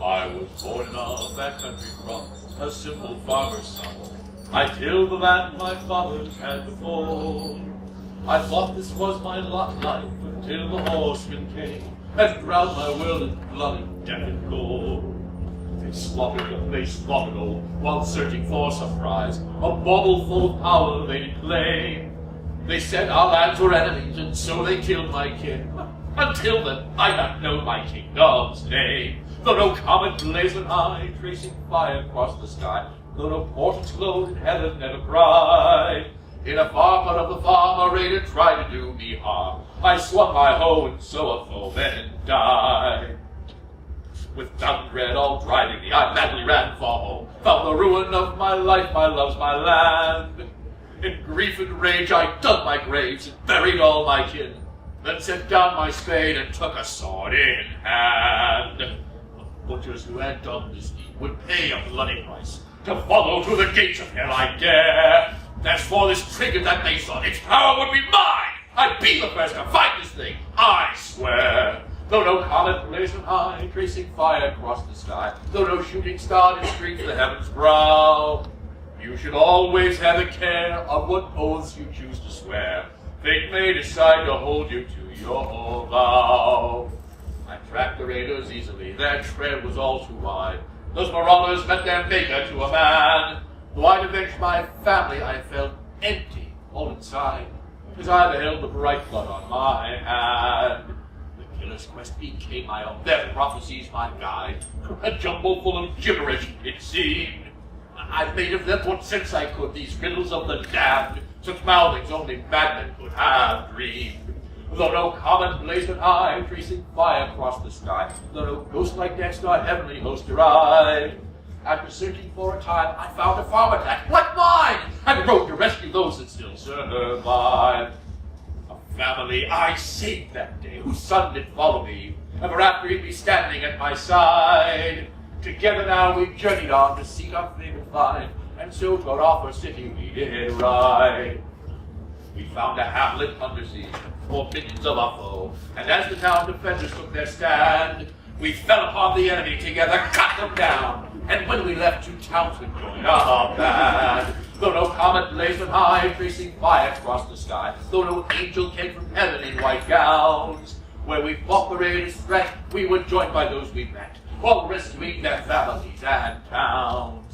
I was born in a backcountry from a simple farmer's son. I tilled the land my fathers had before. I thought this was my lot in life until the horsemen came and drowned my will in blood and death and gore. They slaughtered all while searching for some prize, a bauble full of power they did claim. They said our lands were enemies, and so they killed my kin. Until then, I had known my kingdom's name. Though no comet blazing high, tracing fire across the sky, though no portents glowed in heaven never cried. In a far part of the farm, a raider tried to do me harm. I swung my hoe, and so a foeman died. With mountain dread all driving me, I madly ran for home, found the ruin of my life, my loves, my land. In grief and rage, I dug my graves and buried all my kin, then set down my spade and took a sword in hand. The butchers who had done this deed would pay a bloody price to follow through the gates of hell I dare. As for this trinket that they sought, its power would be mine. I'd be the first to fight this thing, I swear. Though no comet blazing high, tracing fire across the sky, though no shooting star did streak the heaven's brow, you should always have a care of what oaths you choose to swear. Fate may decide to hold you to your vow. I tracked the raiders easily, their trail was all too wide. Those marauders met their maker to a man. Though I'd avenged my family, I felt empty all inside, as I beheld the bright blood on my hand. The killer's quest became my own, their prophecies my guide. A jumble full of gibberish, it seemed. I made of them what sense I could, these riddles of the damned, such mouthings only madmen could have dreamed. Though no comet blazed high, tracing fire across the sky, though no ghost-like next our heavenly host arrived, after searching for a time, I found a farm attack like mine, and rode to rescue those that still survived. A family I saved that day, whose son did follow me, ever after he'd be standing at my side. Together now we journeyed on to seek our fabled find, and so toward Arthur's city we did ride. We found a hamlet under siege, for minions of our foe, and as the town defenders took their stand, we fell upon the enemy together, cut them down, and when we left, 2 townsmen joined our band. Though no comet blazed high, tracing fire across the sky, though no angel came from heaven in white gowns, where we fought the raiders' threat, we were joined by those we met, while rescuing their families and towns.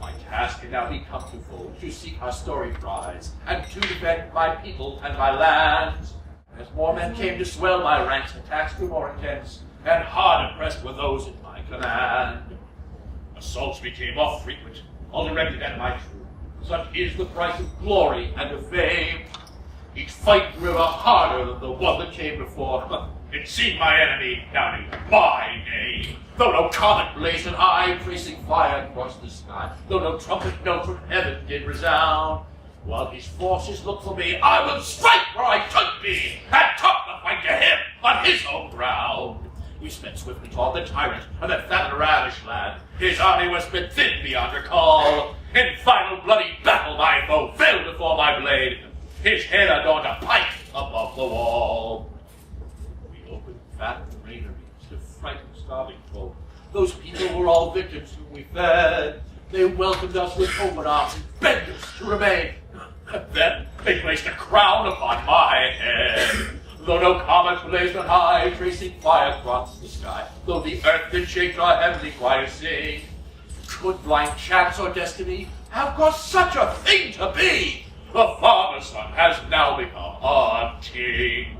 My task had now become twofold, to seek our storied prize, and to defend my people and my lands. As more men came to swell my ranks, attacks grew more intense, and hard pressed were those in my command. Assaults became more frequent, all directed at my troop. Such is the price of glory and of fame. Each fight grew harder than the one that came before. It seemed my enemy now knew my name. Though no comet blazed high, tracing fire across the sky, though no trumpet note from heaven did resound, while his forces looked for me, I would strike where I should be, and took the fight to him on his own ground. We sped swiftly toward the tyrant of that fat and ravished land. His army was spread thin beyond recall. In final bloody battle my foe fell before my blade. His head adorned a pike above the wall. We opened fat granaries to frighten starving folk. Those people were all victims whom we fed. They welcomed us with open arms and begged us to remain. And then they placed a crown upon my head. Though no comet blazed on high, tracing fire across the sky, though the earth did shake our heavenly choir sing, could blind chance or destiny have caused such a thing to be? The farmer's son has now become our king.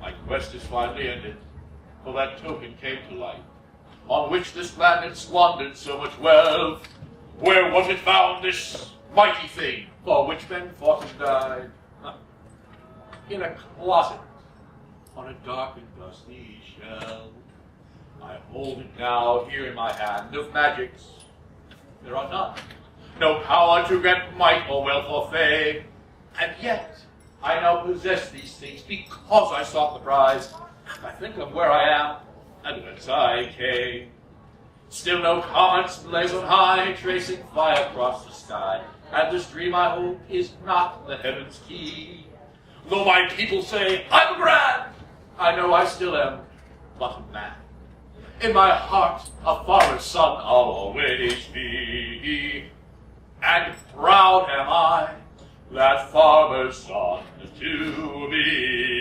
My quest is finally ended, for that token came to light, on which this land had squandered so much wealth. Where was it found, this mighty thing, for which men fought and died? In a closet, on a dark and dusty shelf. I hold it now here in my hand. Of magics there are none, no power to grant might or wealth or fame. And yet I now possess these things because I sought the prize. I think of where I am and whence I came. Still no comets blaze on high, tracing fire across the sky, and this dream I hope is not the heaven's key. Though my people say I'm grand, I know I still am but a man. In my heart, a farmer's son I'll always be. And proud am I, that farmer's son to be.